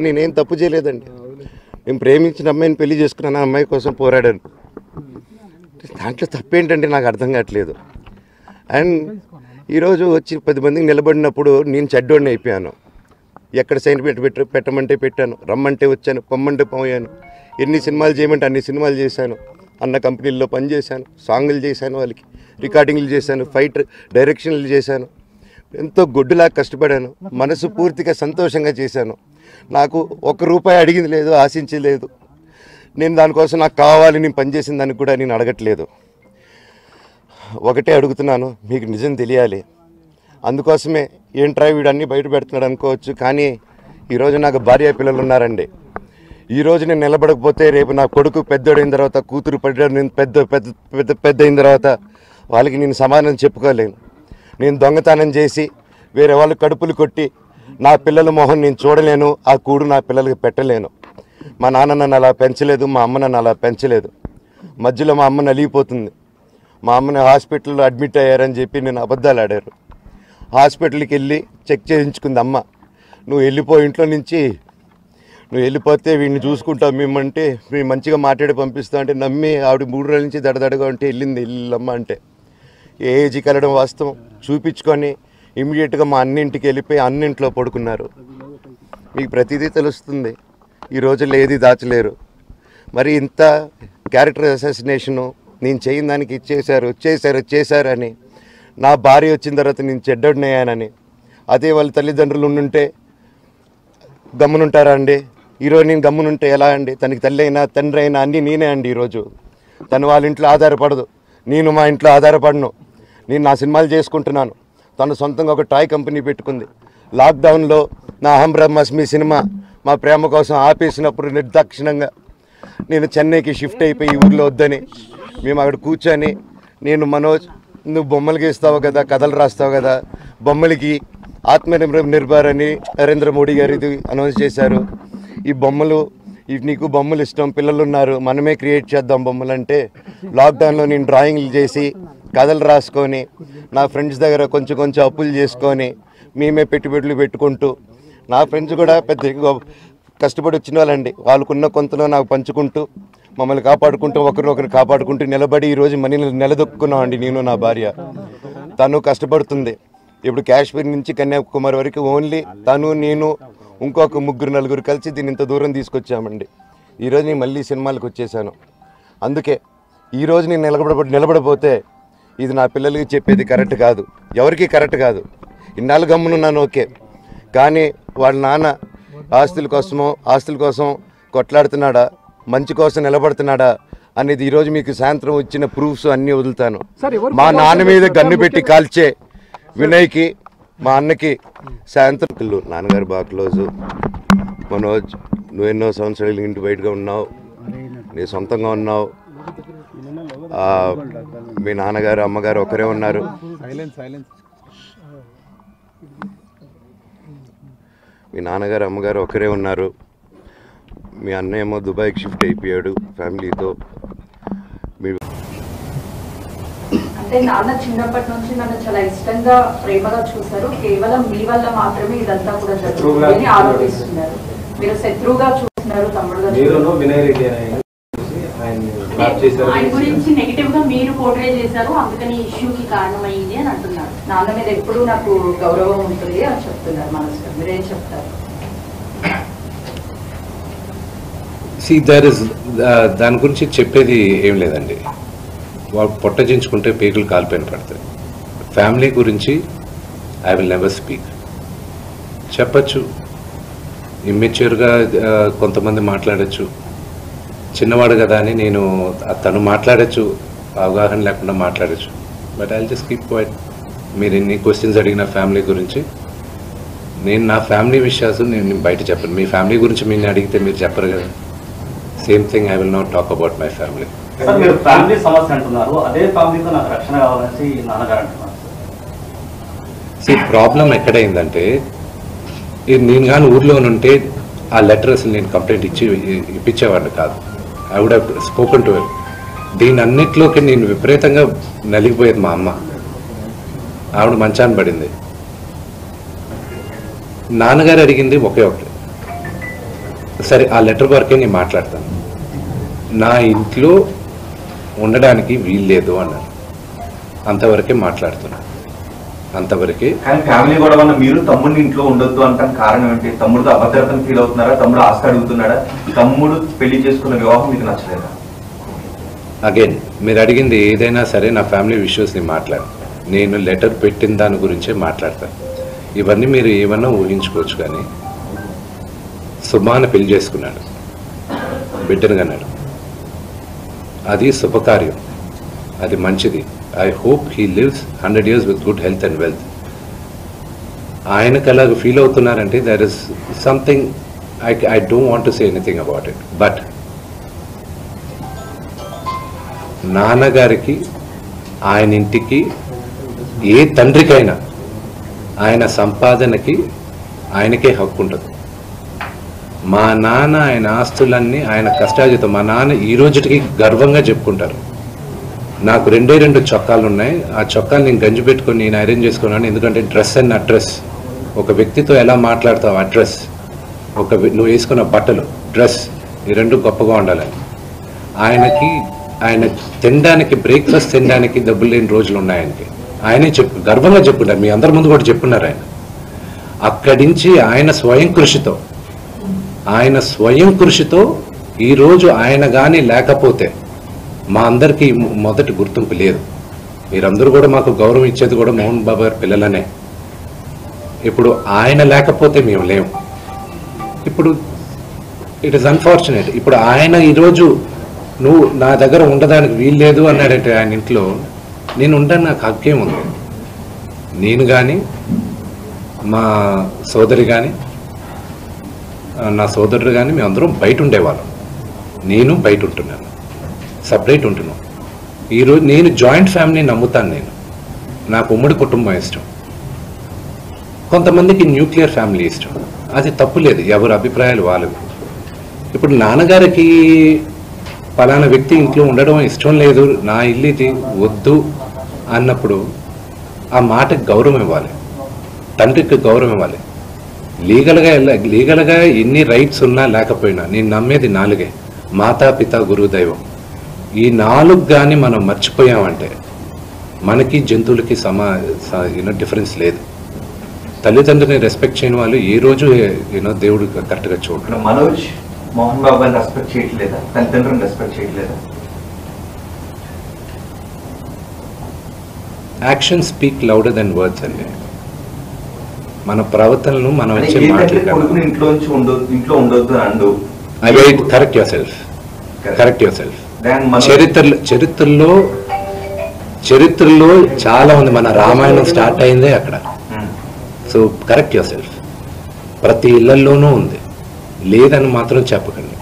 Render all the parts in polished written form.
నేనేం తప్పు చేయలేదండి. నేను ప్రేమించిన అమ్మాయిని పెళ్లి చేసుకున్నాను, ఆ అమ్మాయి కోసం పోరాడాను. దాంట్లో తప్పేంటంటే నాకు అర్థం కావట్లేదు. అండ్ ఈరోజు వచ్చి 10 మందికి నిలబడినప్పుడు నేను చెడ్డోడిని అయిపోయాను. ఎక్కడ సైన్ పెట్టమంటే పెట్టాను, రమ్మంటే వచ్చాను, పొమ్మంటే పోయాను. ఎన్ని సినిమాలు చేయమంటే అన్ని సినిమాలు చేశాను. అన్న కంపెనీల్లో పనిచేశాను, సాంగులు చేశాను, వాళ్ళకి రికార్డింగ్లు చేశాను, ఫైట్ డైరెక్షన్లు చేశాను. ఎంతో గొడ్డులా కష్టపడాను, మనసు పూర్తిగా సంతోషంగా చేశాను. నాకు ₹1 అడిగింది లేదు, ఆశించలేదు. నేను దానికోసం నాకు కావాలి, నేను పనిచేసిన దానికి కూడా నేను అడగట్లేదు. ఒకటే అడుగుతున్నాను, మీకు నిజం తెలియాలి. అందుకోసమే ఏంట్రా వీడన్నీ బయట పెడుతున్నాడు అనుకోవచ్చు, కానీ ఈరోజు నాకు భార్య పిల్లలు ఉన్నారండి. ఈరోజు నేను నిలబడకపోతే రేపు నా కొడుకు పెద్దోడైన తర్వాత, కూతురు నేను పెద్ద అయిన తర్వాత వాళ్ళకి నేను సమాధానం చెప్పుకోలేను. నేను దొంగతనం చేసి వేరే వాళ్ళు కడుపులు కొట్టి నా పిల్లల మొహం నేను చూడలేను, ఆ కూడు నా పిల్లలకి పెట్టలేను. మా నాన్న నన్ను అలా పెంచలేదు, మా అమ్మ నన్ను అలా పెంచలేదు. మధ్యలో మా అమ్మ నలిగిపోతుంది. మా అమ్మని హాస్పిటల్లో అడ్మిట్ అయ్యారని చెప్పి నేను అబద్ధాలు ఆడారు. హాస్పిటల్కి వెళ్ళి చెక్ చేయించుకుంది అమ్మ. నువ్వు వెళ్ళిపోయి ఇంట్లో నుంచి, నువ్వు వెళ్ళిపోతే వీడిని చూసుకుంటావు మేమంటే, మేము మంచిగా మాట్లాడి పంపిస్తాం అంటే నమ్మి ఆవిడ 3 రోజుల నుంచి దడదడగా ఉంటే వెళ్ళమ్మ అంటే. ఏజీకి వెళ్ళడం వాస్తవం చూపించుకొని ఇమీడియట్గా మా అన్నింటికి వెళ్ళిపోయి అన్నింట్లో పడుకున్నారు. మీకు ప్రతిదీ తెలుస్తుంది. ఈ రోజుల్లో ఏది దాచలేరు. మరి ఇంత క్యారెక్టర్ అసాసినేషను నేను చేయని దానికి చేశారు అని, నా భార్య వచ్చిన తర్వాత నేను చెడ్డోడినయ్యానని, అదే వాళ్ళ తల్లిదండ్రులు ఉండుంటే గమ్మునుంటారా అండి? ఈరోజు నేను గమ్మునుంటే ఎలా అండి? తనకి తల్లి అయినా తండ్రి అయినా అన్నీ నేనే అండి. ఈరోజు తను వాళ్ళ ఇంట్లో ఆధారపడదు, నేను మా ఇంట్లో ఆధారపడను. నేను నా సినిమాలు చేసుకుంటున్నాను. తను సొంతంగా ఒక టాయ్ కంపెనీ పెట్టుకుంది. లాక్డౌన్లో నా అహం బ్రహ్మాస్మి సినిమా మా ప్రేమ కోసం ఆపేసినప్పుడు నిర్దాక్షిణంగా నేను చెన్నైకి షిఫ్ట్ అయిపోయి ఊర్లో వద్దని మేము అక్కడ కూర్చొని, నేను మనోజ్ నువ్వు బొమ్మలు గీస్తావు కదా, కథలు రాస్తావు కదా, బొమ్మలకి ఆత్మనిర్భర్ అని నరేంద్ర మోడీ గారు ఇది అనౌన్స్ చేశారు. ఈ బొమ్మలు, నీకు బొమ్మలు ఇష్టం, పిల్లలు ఉన్నారు, మనమే క్రియేట్ చేద్దాం బొమ్మలు అంటే, లాక్డౌన్లో నేను డ్రాయింగ్లు చేసి కథలు రాసుకొని నా ఫ్రెండ్స్ దగ్గర కొంచెం అప్పులు చేసుకొని మేమే పెట్టుబడులు పెట్టుకుంటూ, నా ఫ్రెండ్స్ కూడా పెద్ద కష్టపడి వచ్చిన వాళ్ళండి. వాళ్ళకున్న కొంతలో నాకు పంచుకుంటూ, మమ్మల్ని కాపాడుకుంటూ, ఒకరినొకరు కాపాడుకుంటూ నిలబడి ఈరోజు మనీని నిలదొక్కున్నామండి. నేను నా భార్య, తను కష్టపడుతుంది. ఇప్పుడు కాశ్మీర్ నుంచి కన్యాకుమారి వరకు ఓన్లీ తను, నేను, ఇంకొక 3-4 కలిసి దీన్ని ఇంత దూరం తీసుకొచ్చామండి. ఈరోజు నేను మళ్ళీ సినిమాలకు వచ్చేసాను. అందుకే ఈరోజు నేను నిలబడపోతే ఇది నా పిల్లలకి చెప్పేది కరెక్ట్ కాదు, ఎవరికి కరెక్ట్ కాదు. ఇన్నాళ్ళు గమ్మునున్నాను ఓకే, కానీ వాళ్ళ నాన్న ఆస్తుల కోసం కొట్లాడుతున్నాడా, మంచి కోసం నిలబడుతున్నాడా అనేది ఈరోజు మీకు సాయంత్రం వచ్చిన ప్రూఫ్స్ అన్నీ వదులుతాను. మా నాన్న మీద గన్ను పెట్టి కాల్చే వినయ్కి, మా అన్నకి సాయంత్రం నాన్నగారు బాగా క్లోజు. మనోజ్, నువ్వు ఎన్నో సంవత్సరాలు ఇంటి బయటగా ఉన్నావు, నీ సొంతంగా ఉన్నావు. మీ నాన్నగారు అమ్మగారు ఒకరే ఉన్నారు. మీ నాన్నగారు అమ్మగారు ఒకరే ఉన్నారు. మీ అన్న ఏమో దుబాయ్కి షిఫ్ట్ అయిపోయాడు ఫ్యామిలీతో. అంటే నాన్న చిన్నప్పటి నుంచి నన్ను చాలా ఇష్టంగా ప్రేమగా చూశారు. కేవలం మీ వల్ల మాత్రమే ఇదంతా కూడా జరుగుతుందని ఆరోపిస్తున్నారు. మీరు శత్రువుగా చూస్తున్నారు, తమ్ముడుగా. ఆయన గురించి నెగిటివ్ గా మీరు పోర్ట్రే చేశారు, అందుకని ఇష్యూకి కారణమైంది అని అంటున్నారు. నాన్న మీద ఎప్పుడు నాకు గౌరవం ఉంటుంది అని చెప్తున్నారు. మనసులో మీరేం చెప్తారు? దాని గురించి చెప్పేది ఏం లేదండి. వాళ్ళు పొట్టజించుకుంటే పేగులు కాలిపోయిన పడతాయి. ఫ్యామిలీ గురించి ఐ విల్ నెవర్ స్పీక్. చెప్పచ్చు, ఇమ్మెచ్యూర్గా కొంతమంది మాట్లాడచ్చు, చిన్నవాడు కదా అని నేను తను మాట్లాడచ్చు, అవగాహన లేకుండా మాట్లాడచ్చు. But I just keep quiet. మీరు ఎన్ని క్వశ్చన్స్ అడిగిన ఫ్యామిలీ గురించి, నేను నా ఫ్యామిలీ విషయాలు నేను బయట చెప్పను. మీ ఫ్యామిలీ గురించి మీరు అడిగితే మీరు చెప్పరు కదా. Same thing I will not talk about my family. మీరు ఫ్యామిలీ సమస్య అంటున్నారు, అదే ఫ్యామిలీతో నాకు రక్షణ కావాలని నాన్నగారు అంటున్నారు. ప్రాబ్లం ఎక్కడైందంటే, నేను కానీ ఊర్లో ఉంటే ఆ లెటర్ అసలు నేను కంప్లైంట్ ఇప్పించేవాడిని కాదు. I would have spoken to him. దీని అన్నిట్లోకి నేను విపరీతంగా నలిగిపోయేది. మా అమ్మ, ఆవిడ మంచాన్ని పడింది. నాన్నగారు అడిగింది ఒకే ఒకటి, సరే ఆ లెటర్ వరకే నేను మాట్లాడతాను. నా ఇంట్లో ఉండడానికి వీల్లేదు అన్నారు. అంతవరకే మాట్లాడుతున్నాను, అంతవరకే. కానీ ఫ్యామిలీ గొడవ వల్ల మీరు తమ్ముడిని ఇంట్లో ఉండొద్దు అంటానికి కారణం ఏంటి? తమ్ముడితో అభద్రతను ఫీల్ అవుతున్నారా? తమ్ముడు ఆస్తి అడుగుతున్నాడా? తమ్ముడు పెళ్లి చేసుకున్న వివాహం మీకు నచ్చలేదా? అగైన్ మీరు అడిగింది ఏదైనా సరే నా ఫ్యామిలీ ఇష్యూస్ని మాట్లాడు. నేను లెటర్ పెట్టిన దాని గురించే మాట్లాడతాను. ఇవన్నీ మీరు ఏమన్నా ఊహించుకోవచ్చు. కానీ సుమాన పెళ్లి చేసుకున్నాడు, బిడ్డను కన్నాడు. అది శుభకార్యం, అది మంచిది. I hope he lives 100 years with good health and wealth. ఆయనకు అలాగ ఫీల్ అవుతున్నారంటే there is something I don't want to say anything about it. But నాన్నగారికి, ఆయన ఇంటికి, ఏ తండ్రికైనా ఆయన సంపాదనకి ఆయనకే హక్కు ఉంటుంది. మా నాన్న ఆయన ఆస్తులన్నీ ఆయన కష్టార్జితం. మా నాన్న ఈ రోజుకి గర్వంగా చెప్పుకుంటారు. నాకు 2 చొక్కాలు ఉన్నాయి. ఆ చొక్కాలు నేను గంజి పెట్టుకొని నేను ఐరన్ చేసుకున్నాను. ఎందుకంటే డ్రెస్ అండ్ అడ్రస్, ఒక వ్యక్తితో ఎలా మాట్లాడతావు అడ్రస్, నువ్వు వేసుకున్న బట్టలు, డ్రెస్, ఈ 2 గొప్పగా ఉండాలని. ఆయన తినడానికి, బ్రేక్ఫాస్ట్ తినడానికి డబ్బులు లేని రోజులు ఉన్నాయనికి ఆయనే గర్వంగా చెప్పుకుంటారు. మీ అందరి ముందు కూడా చెప్పున్నారు. ఆయన అక్కడి నుంచి ఆయన స్వయం కృషితో ఈరోజు ఆయన కానీ లేకపోతే మా అందరికీ మొదటి గుర్తింపు లేదు. మీరందరూ కూడా మాకు గౌరవం ఇచ్చేది కూడా మోహన్ బాబు గారి పిల్లలనే. ఇప్పుడు ఆయన లేకపోతే మేము లేము. ఇప్పుడు ఇట్ ఈస్ అన్ఫార్చునేట్. ఇప్పుడు ఆయన ఈరోజు నువ్వు నా దగ్గర ఉండడానికి వీల్లేదు అన్నాడంటే ఆయన ఇంట్లో, నేను ఉండని నాకు హక్కేం ఉంది. నేను కానీ, మా సోదరి కానీ, నా సోదరుడు కానీ మేమందరం బయట ఉండేవాళ్ళం. నేను బయట ఉంటున్నాను, సపరేట్ ఉంటున్నాను. ఈరోజు నేను జాయింట్ ఫ్యామిలీ నమ్ముతాను. నాకు ఉమ్మడి కుటుంబం ఇష్టం. కొంతమందికి న్యూక్లియర్ ఫ్యామిలీ ఇష్టం. అది తప్పు లేదు, ఎవరి అభిప్రాయాలు వాళ్ళవి. ఇప్పుడు నాన్నగారికి పలానా వ్యక్తి ఇంట్లో ఉండడం ఇష్టం లేదు, నా ఇల్లు ఇది వద్దు అన్నప్పుడు ఆ మాటకి గౌరవం ఇవ్వాలి, తండ్రికి గౌరవం ఇవ్వాలి. లీగల్గా ఎన్ని రైట్స్ ఉన్నా లేకపోయినా నేను నమ్మేది 4: మాతా, పిత, గురువు, దైవం. ఈ 4 కానీ మనం మర్చిపోయామంటే మనకి జంతువులకి డిఫరెన్స్ లేదు. తల్లిదండ్రులని రెస్పెక్ట్ చేయని వాళ్ళు ఏ రోజు దేవుడు కరెక్ట్గా చూడరు. మనోజ్ మోహన్ బాబు గారిని రెస్పెక్ట్ చేయట్లేదా? తల్లిదండ్రులను రెస్పెక్ట్ చేయట్లేదా? Action speak louder than words అండి. మన ప్రవర్తనను మనం వచ్చే కొడుకుని ఇంట్లో ఉండొద్దు అండు. Correct your self. చరిత్రలో చాలా ఉంది. మన రామాయణం స్టార్ట్ అయిందే అక్కడ. So correct your self. ప్రతి ఇళ్లలోనూ ఉంది, లేదని మాత్రం చెప్పకండి.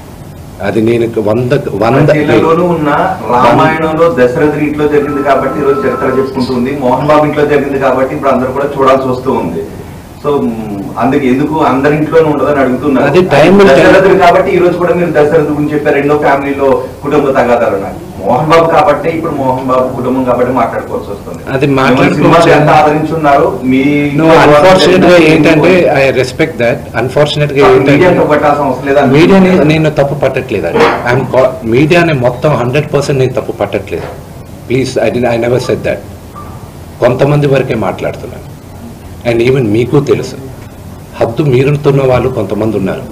అది నేను 100 ఉన్న రామాయణంలో దశరథుడి ఇంట్లో జరిగింది కాబట్టి ఈరోజు చరిత్ర చెప్పుకుంటుంది. మోహన్ బాబు ఇంట్లో జరిగింది కాబట్టి ఇప్పుడు అందరూ కూడా చూడాల్సి వస్తూ ఉంది. సో అందుకే ఎందుకు అందరి ఇంట్లోనే ఉండదని అడుగుతున్నారు. దశరథుడు కాబట్టి ఈ రోజు కూడా మీరు దశరథుడి గురించి చెప్పారు. రెండో ఫ్యామిలీలో కుటుంబ తగాదాలు ఉన్నాయి. మోహన్ బాబు కాబట్టి ఇప్పుడు మోహన్ బాబు కుటుంబం కాబట్టి మాట్లాడుకోవాల్సి వస్తుంది. అది ఎంత ఆదరించున్నారు మీ అన్ఫార్చునేట్ గా ఏంటంటే ఐ రెస్పెక్ట్ దట్. అన్ఫార్చునేట్ గా పట్టాల్సిన అవసరం లేదా? మీడియాని నేను తప్పు పట్టట్లేదండి. మీడియాని మొత్తం 100% నేను తప్పు పట్టట్లేదు. Please, I never said that. కొంతమంది వరకే మాట్లాడుతున్నాను. అండ్ ఈవెన్ మీకు తెలుసు, హద్దు మీరుతున్న వాళ్ళు కొంతమంది ఉన్నారు.